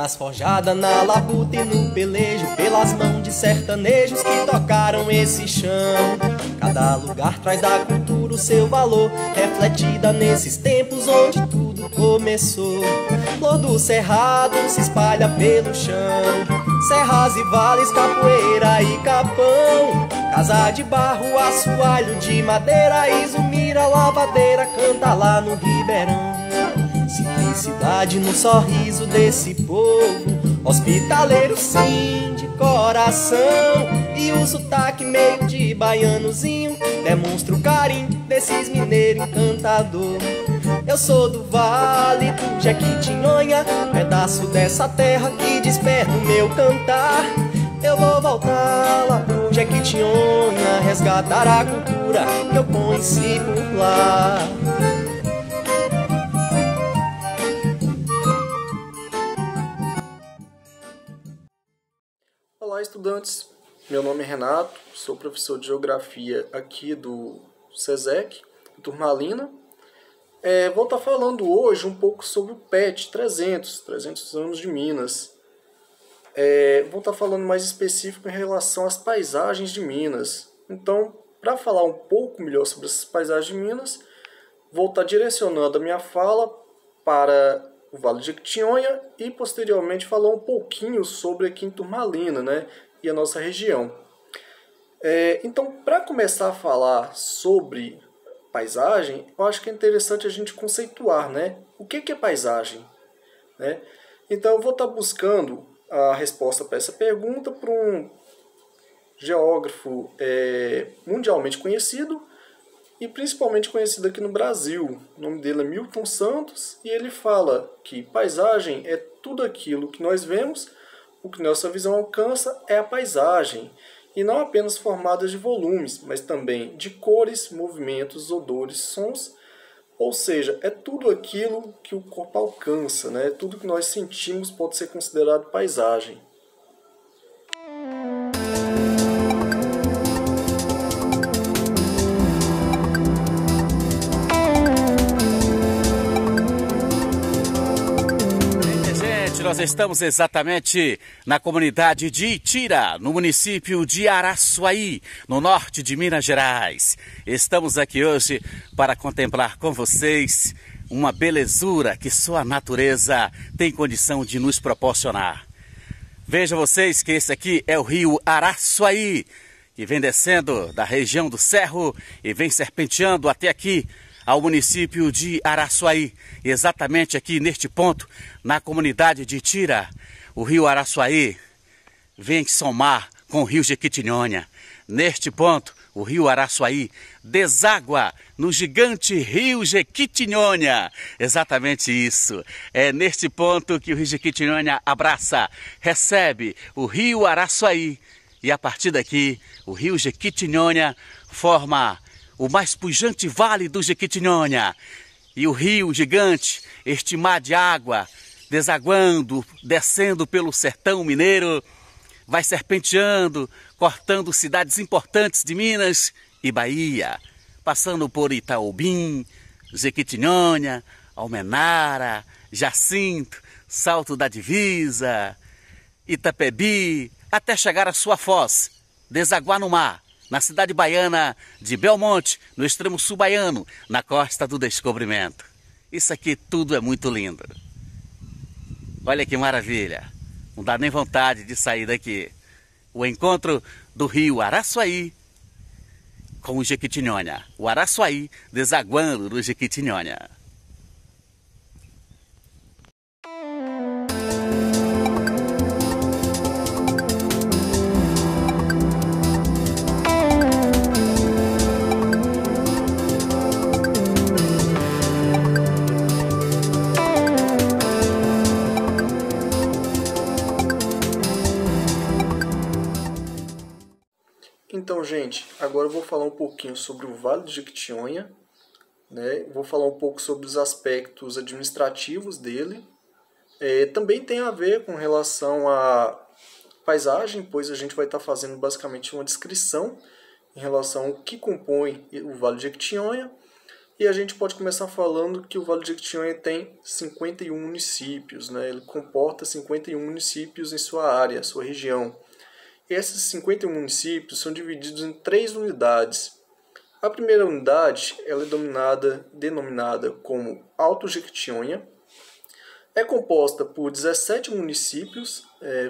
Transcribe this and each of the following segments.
Minas forjada na labuta e no pelejo, pelas mãos de sertanejos que tocaram esse chão. Cada lugar traz da cultura o seu valor, refletida nesses tempos onde tudo começou. Flor do cerrado se espalha pelo chão, serras e vales, capoeira e capão. Casa de barro, assoalho de madeira, Izumira, lavadeira, canta lá no Ribeirão. Simplicidade no sorriso desse povo, hospitaleiro sim, de coração. E o sotaque meio de baianozinho demonstra o carinho desses mineiros encantador. Eu sou do Vale do Jequitinhonha, pedaço dessa terra que desperta o meu cantar. Eu vou voltar lá pro Jequitinhonha, resgatar a cultura que eu conheci por lá. Olá, estudantes. Meu nome é Renato, sou professor de Geografia aqui do SESEC, Turmalina. Vou estar falando hoje um pouco sobre o PET 300 anos de Minas. Vou estar falando mais específico em relação às paisagens de Minas. Então, para falar um pouco melhor sobre essas paisagens de Minas, vou estar direcionando a minha fala para o Vale de Jequitinhonha e posteriormente falar um pouquinho sobre aqui em Turmalina, né, e a nossa região. Então, para começar a falar sobre paisagem, eu acho que é interessante a gente conceituar, né, o que é paisagem, né? Então, eu vou estar buscando a resposta para essa pergunta por um geógrafo mundialmente conhecido e principalmente conhecido aqui no Brasil. O nome dele é Milton Santos e ele fala que paisagem é tudo aquilo que nós vemos, o que nossa visão alcança é a paisagem, e não apenas formadas de volumes, mas também de cores, movimentos, odores, sons, ou seja, é tudo aquilo que o corpo alcança, né? Tudo que nós sentimos pode ser considerado paisagem. Nós estamos exatamente na comunidade de Itira, no município de Araçuaí, no norte de Minas Gerais. Estamos aqui hoje para contemplar com vocês uma belezura que só a natureza tem condição de nos proporcionar. Vejam vocês que esse aqui é o rio Araçuaí, que vem descendo da região do Cerro e vem serpenteando até aqui, ao município de Araçuaí, exatamente aqui neste ponto, na comunidade de Itira. O rio Araçuaí vem somar com o rio Jequitinhonha. Neste ponto, o rio Araçuaí deságua no gigante rio Jequitinhonha. Exatamente isso. É neste ponto que o rio Jequitinhonha abraça, recebe o rio Araçuaí. E a partir daqui, o rio Jequitinhonha forma o mais pujante vale do Jequitinhonha. E o rio gigante, este mar de água, desaguando, descendo pelo sertão mineiro, vai serpenteando, cortando cidades importantes de Minas e Bahia, passando por Itaobim, Jequitinhonha, Almenara, Jacinto, Salto da Divisa, Itapebi, até chegar à sua foz, desaguar no mar, na cidade baiana de Belmonte, no extremo sul baiano, na costa do Descobrimento. Isso aqui tudo é muito lindo. Olha que maravilha. Não dá nem vontade de sair daqui. O encontro do rio Araçuaí com o Jequitinhonha. O Araçuaí desaguando no Jequitinhonha. Então, gente, agora eu vou falar um pouquinho sobre o Vale do Jequitinhonha, né? Vou falar um pouco sobre os aspectos administrativos dele. Também tem a ver com relação à paisagem, pois a gente vai estar fazendo basicamente uma descrição em relação ao que compõe o Vale do Jequitinhonha. E a gente pode começar falando que o Vale do Jequitinhonha tem 51 municípios, né? Ele comporta 51 municípios em sua área, sua região. E esses 51 municípios são divididos em 3 unidades. A primeira unidade ela é denominada como Alto Jequitinhonha. É composta por 17 municípios,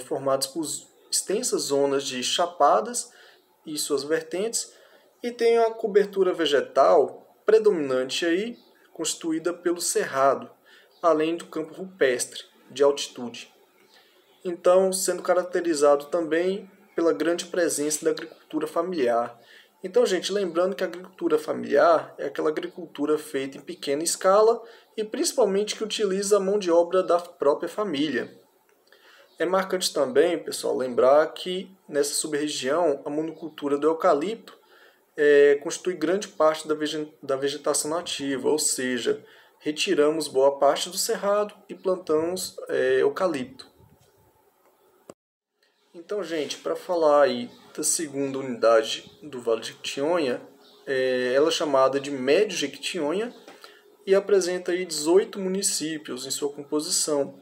formados por extensas zonas de chapadas e suas vertentes, e tem uma cobertura vegetal predominante aí, constituída pelo cerrado, além do campo rupestre, de altitude. Então, sendo caracterizado também pela grande presença da agricultura familiar. Então, gente, lembrando que a agricultura familiar é aquela agricultura feita em pequena escala e principalmente que utiliza a mão de obra da própria família. É marcante também, pessoal, lembrar que nessa sub-região a monocultura do eucalipto constitui grande parte da vegetação nativa, ou seja, retiramos boa parte do cerrado e plantamos eucalipto. Então, gente, para falar aí da segunda unidade do Vale do Jequitinhonha, ela é chamada de Médio Jequitinhonha e apresenta aí 18 municípios em sua composição.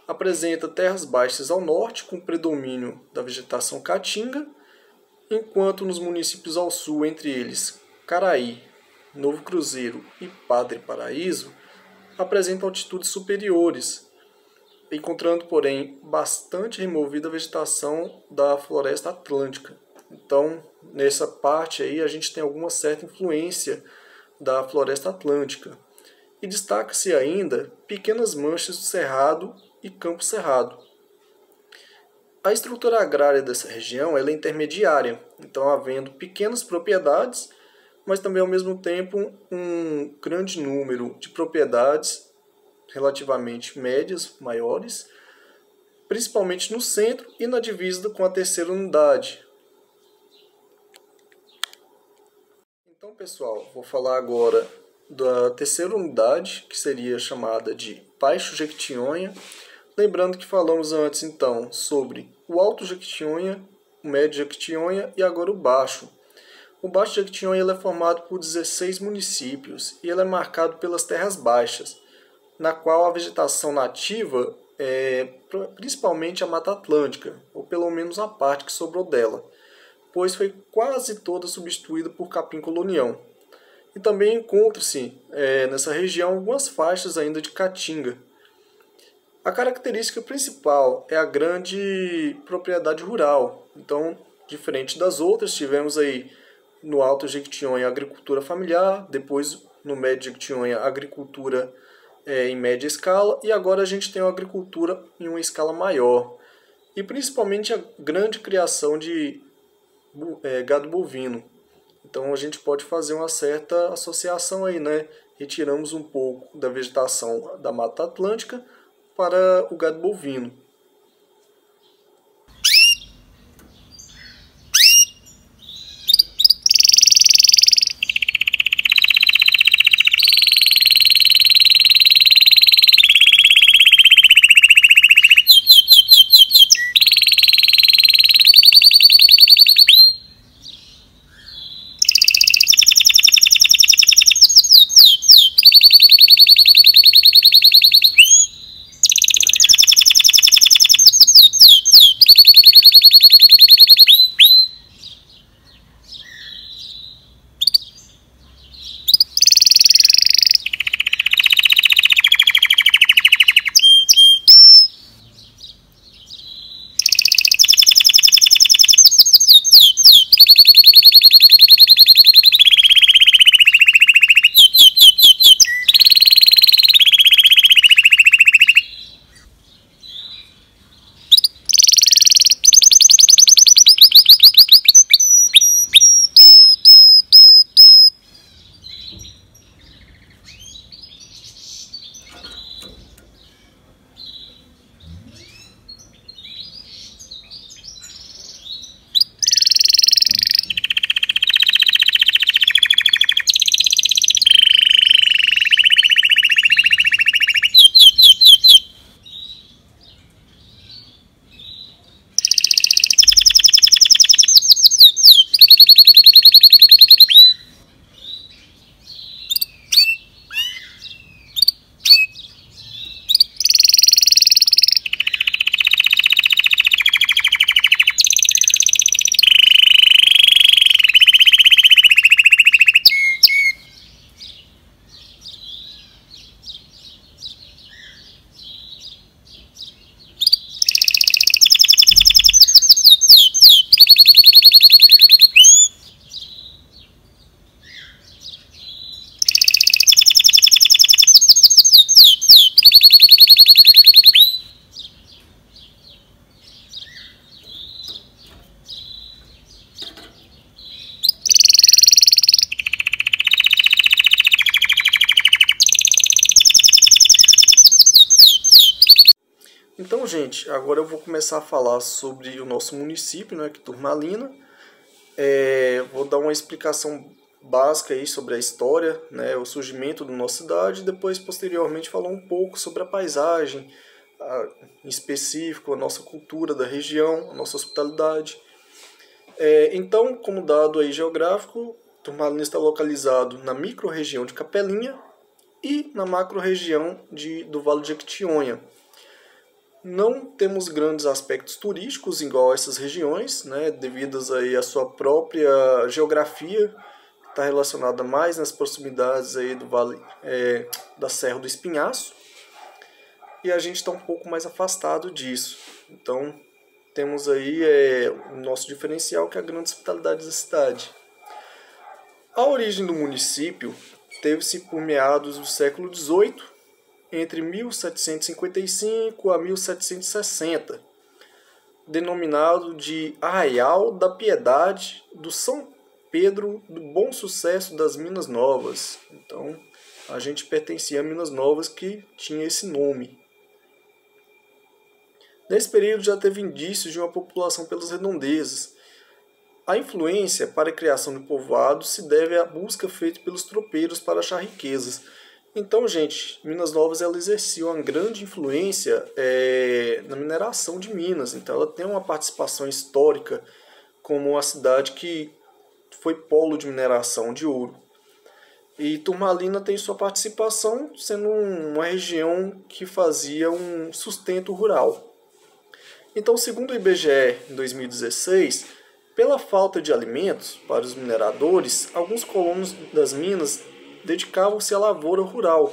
Apresenta terras baixas ao norte, com predomínio da vegetação caatinga, enquanto nos municípios ao sul, entre eles Caraí, Novo Cruzeiro e Padre Paraíso, apresentam altitudes superiores, encontrando, porém, bastante removida a vegetação da floresta atlântica. Então, nessa parte aí, a gente tem alguma certa influência da floresta atlântica. E destaca-se ainda pequenas manchas do cerrado e campo cerrado. A estrutura agrária dessa região ela é intermediária, então havendo pequenas propriedades, mas também ao mesmo tempo um grande número de propriedades relativamente médias, maiores, principalmente no centro e na divisa com a terceira unidade. Então, pessoal, vou falar agora da terceira unidade, que seria chamada de Baixo Jequitinhonha. Lembrando que falamos antes, então, sobre o Alto Jequitinhonha, o Médio Jequitinhonha e agora o Baixo. O Baixo Jequitinhonha ele é formado por 16 municípios e ele é marcado pelas terras baixas, na qual a vegetação nativa é principalmente a Mata Atlântica, ou pelo menos a parte que sobrou dela, pois foi quase toda substituída por capim-colonião. E também encontra-se nessa região algumas faixas ainda de caatinga. A característica principal é a grande propriedade rural. Então, diferente das outras, tivemos aí no Alto Jequitinhonha a agricultura familiar, depois no Médio Jequitinhonha a agricultura em média escala, e agora a gente tem a agricultura em uma escala maior. E principalmente a grande criação de gado bovino. Então a gente pode fazer uma certa associação aí, né? Retiramos um pouco da vegetação da Mata Atlântica para o gado bovino. Então, gente, agora eu vou começar a falar sobre o nosso município, né, que é Turmalina. Vou dar uma explicação básica aí sobre a história, né, o surgimento da nossa cidade, e depois, posteriormente, falar um pouco sobre a paisagem, em específico, a nossa cultura da região, a nossa hospitalidade. Então, como dado aí geográfico, Turmalina está localizado na micro-região de Capelinha e na macro-região do Vale de Jequitinhonha. Não temos grandes aspectos turísticos igual a essas regiões, né, devidas aí à sua própria geografia, que está relacionada mais nas proximidades aí do vale da Serra do Espinhaço, e a gente está um pouco mais afastado disso. Então temos aí o nosso diferencial, que é a grande hospitalidade da cidade. A origem do município teve-se por meados do século XVIII, entre 1755 a 1760, denominado de Arraial da Piedade do São Pedro do Bom Sucesso das Minas Novas. Então, a gente pertencia a Minas Novas, que tinha esse nome. Nesse período já teve indícios de uma população pelas redondezas. A influência para a criação de povoado se deve à busca feita pelos tropeiros para achar riquezas. Então, gente, Minas Novas ela exercia uma grande influência na mineração de minas. Então, ela tem uma participação histórica como uma cidade que foi polo de mineração de ouro. E Turmalina tem sua participação sendo uma região que fazia um sustento rural. Então, segundo o IBGE, em 2016, pela falta de alimentos para os mineradores, alguns colonos das minas dedicavam-se à lavoura rural,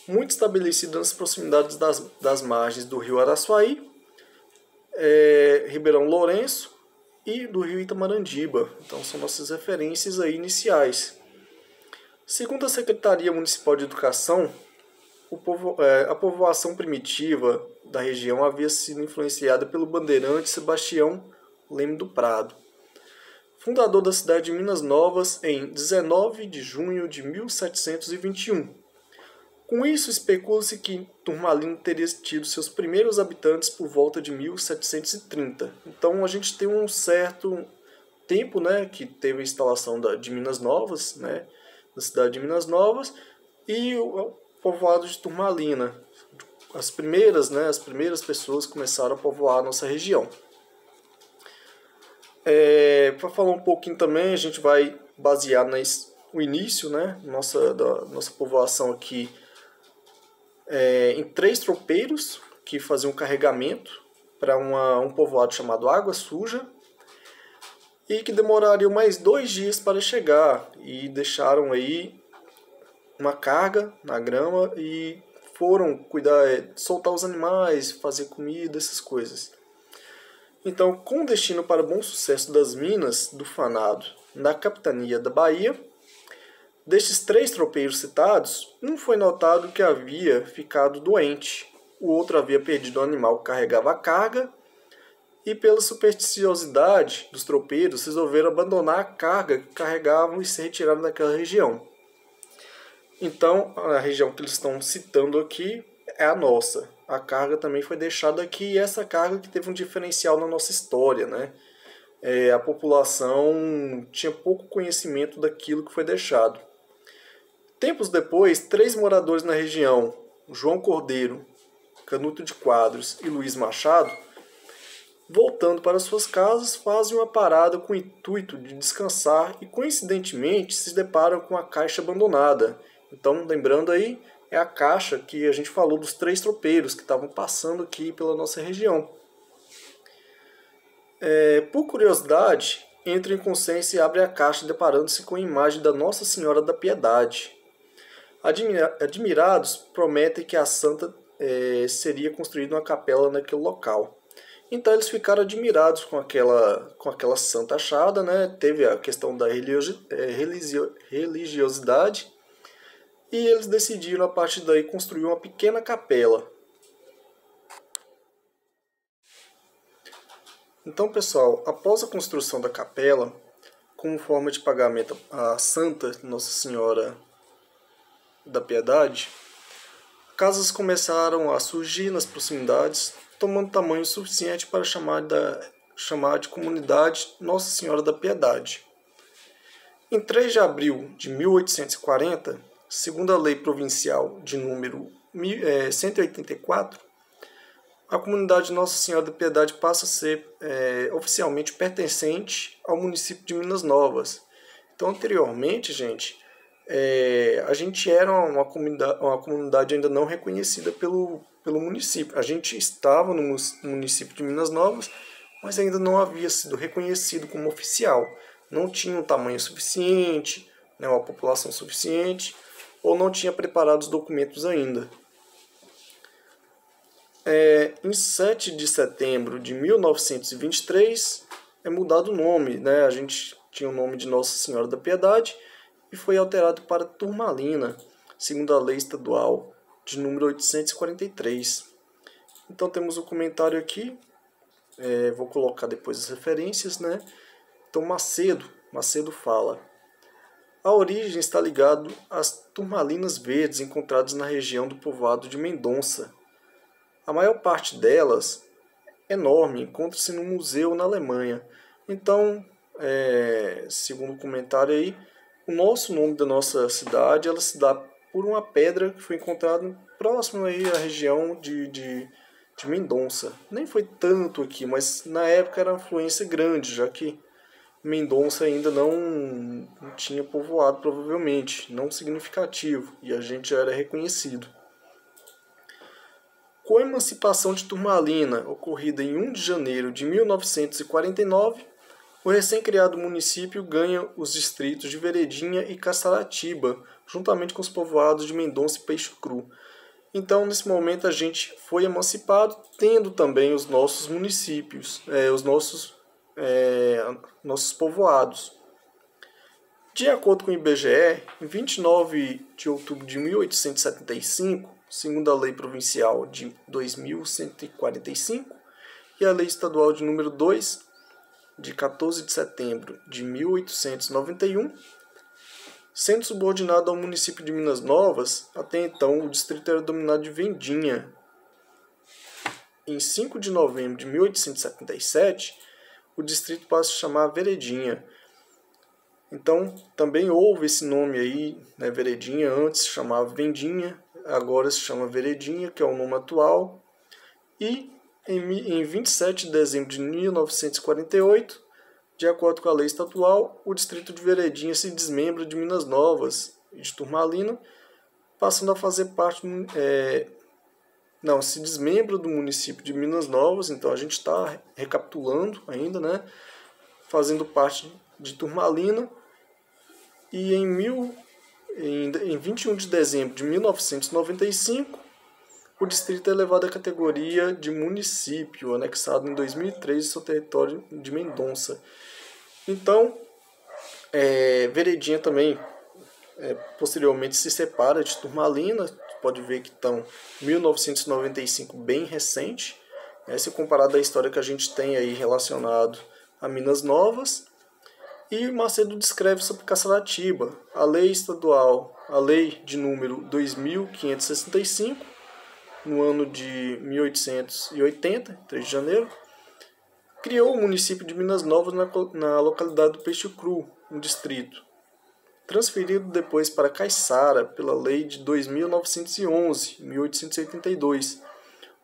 muito estabelecida nas proximidades das margens do rio Araçuaí, Ribeirão Lourenço e do rio Itamarandiba. Então são nossas referências aí iniciais. Segundo a Secretaria Municipal de Educação, a povoação primitiva da região havia sido influenciada pelo bandeirante Sebastião Leme do Prado, fundador da cidade de Minas Novas em 19 de junho de 1721. Com isso, especula-se que Turmalina teria tido seus primeiros habitantes por volta de 1730. Então a gente tem um certo tempo, né, que teve a instalação de Minas Novas, né, da cidade de Minas Novas, e o povoado de Turmalina. As primeiras pessoas começaram a povoar a nossa região. Para falar um pouquinho também, a gente vai basear o início, né, da nossa povoação aqui em 3 tropeiros que faziam carregamento para um povoado chamado Água Suja, e que demorariam mais 2 dias para chegar, e deixaram aí uma carga na grama e foram cuidar, soltar os animais, fazer comida, essas coisas. Então, com destino para o Bom Sucesso das Minas do Fanado, na capitania da Bahia, destes 3 tropeiros citados, um foi notado que havia ficado doente, o outro havia perdido o animal que carregava a carga, e pela supersticiosidade dos tropeiros, resolveram abandonar a carga que carregavam e se retiraram daquela região. Então, a região que eles estão citando aqui é a nossa. A carga também foi deixada aqui, e essa carga que teve um diferencial na nossa história, né? A população tinha pouco conhecimento daquilo que foi deixado. Tempos depois, 3 moradores na região, João Cordeiro, Canuto de Quadros e Luiz Machado, voltando para suas casas, fazem uma parada com o intuito de descansar e, coincidentemente, se deparam com a caixa abandonada. Então, lembrando aí, é a caixa que a gente falou dos 3 tropeiros que estavam passando aqui pela nossa região. Por curiosidade, entra em consciência e abre a caixa, deparando-se com a imagem da Nossa Senhora da Piedade. Admirados, prometem que a santa seria construída uma capela naquele local. Então eles ficaram admirados com aquela santa achada, né? Teve a questão da religiosidade e eles decidiram a partir daí construir uma pequena capela. Então, pessoal, após a construção da capela, como forma de pagamento à Santa Nossa Senhora da Piedade, casas começaram a surgir nas proximidades, tomando tamanho suficiente para chamar de comunidade Nossa Senhora da Piedade. Em 3 de abril de 1840, segundo a lei provincial de número 184, a comunidade Nossa Senhora da Piedade passa a ser oficialmente pertencente ao município de Minas Novas. Então, anteriormente, gente, a gente era uma comunidade ainda não reconhecida pelo município. A gente estava no município de Minas Novas, mas ainda não havia sido reconhecido como oficial. Não tinha um tamanho suficiente, né, uma população suficiente, ou não tinha preparado os documentos ainda. Em 7 de setembro de 1923 é mudado o nome, né? A gente tinha o nome de Nossa Senhora da Piedade e foi alterado para Turmalina, segundo a lei estadual de número 843. Então temos o comentário aqui, vou colocar depois as referências, né? Então Macedo fala: a origem está ligada às turmalinas verdes encontradas na região do povoado de Mendonça. A maior parte delas, enorme, encontra-se no museu na Alemanha. Então, segundo o comentário aí, o nome da nossa cidade, ela se dá por uma pedra que foi encontrada próximo aí à região de Mendonça. Nem foi tanto aqui, mas na época era uma influência grande, já que Mendonça ainda não tinha povoado, provavelmente, não significativo, e a gente já era reconhecido. Com a emancipação de Turmalina, ocorrida em 1 de janeiro de 1949, o recém-criado município ganha os distritos de Veredinha e Caçaratiba, juntamente com os povoados de Mendonça e Peixe Cru. Então, nesse momento, a gente foi emancipado, tendo também os nossos municípios, os nossos povoados. De acordo com o IBGE, em 29 de outubro de 1875, segundo a Lei Provincial de 2145 e a Lei Estadual de número 2, de 14 de setembro de 1891, sendo subordinado ao município de Minas Novas, até então o distrito era dominado de Vendinha. Em 5 de novembro de 1877, o distrito passa a se chamar Veredinha. Então, também houve esse nome aí, né, Veredinha, antes se chamava Vendinha, agora se chama Veredinha, que é o nome atual. E em 27 de dezembro de 1948, de acordo com a lei estadual, o distrito de Veredinha se desmembra de Minas Novas e de Turmalina, passando a fazer parte... se desmembra do município de Minas Novas, então a gente está recapitulando ainda, né, fazendo parte de Turmalina. E em 21 de dezembro de 1995, o distrito é elevado à categoria de município, anexado em 2003 ao seu território de Mendonça. Então, Veredinha também posteriormente se separa de Turmalina. Pode ver que estão 1995 bem recente, se comparado à história que a gente tem aí relacionado a Minas Novas. E Macedo descreve sobre Caçaratiba, a lei estadual, a lei de número 2565, no ano de 1880, 3 de janeiro, criou o município de Minas Novas na localidade do Peixe Cru, um distrito, transferido depois para Caiçara pela lei de 2911, 1882.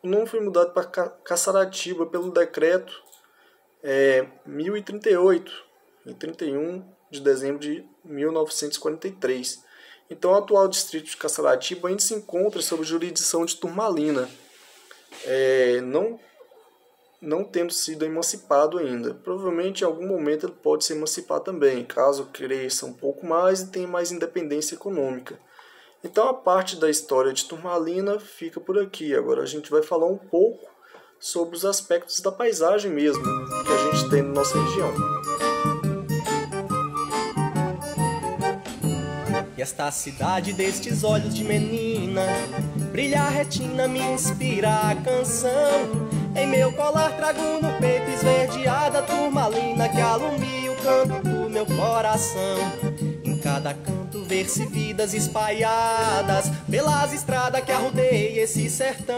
O nome foi mudado para Caçaratiba pelo decreto 1038, em 31 de dezembro de 1943. Então, o atual distrito de Caçaratiba ainda se encontra sob jurisdição de Turmalina, não tendo sido emancipado ainda. Provavelmente, em algum momento, ele pode se emancipar também, caso cresça um pouco mais e tenha mais independência econômica. Então, a parte da história de Turmalina fica por aqui. Agora, a gente vai falar um pouco sobre os aspectos da paisagem mesmo que a gente tem na nossa região. E esta cidade destes olhos de menina, brilha a retina, me inspira a canção. Em meu colar trago no peito esverdeada a turmalina que alumia o canto do meu coração. Em cada canto ver-se vidas espalhadas pelas estradas que arrodeiam esse sertão.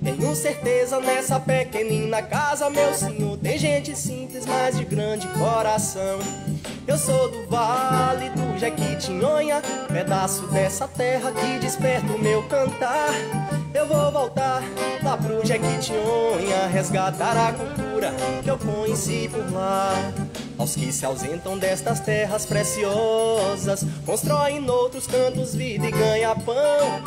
Tenho certeza nessa pequenina casa, meu senhor, tem gente simples, mas de grande coração. Eu sou do Vale do Jequitinhonha, pedaço dessa terra que desperta o meu cantar. Eu vou voltar lá pro Jequitinhonha, resgatar a cultura que eu conheci por lá. Aos que se ausentam destas terras preciosas, constroem noutros cantos vida e ganha-pão.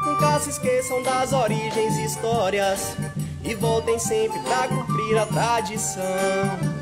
Nunca se esqueçam das origens e histórias e voltem sempre pra cumprir a tradição.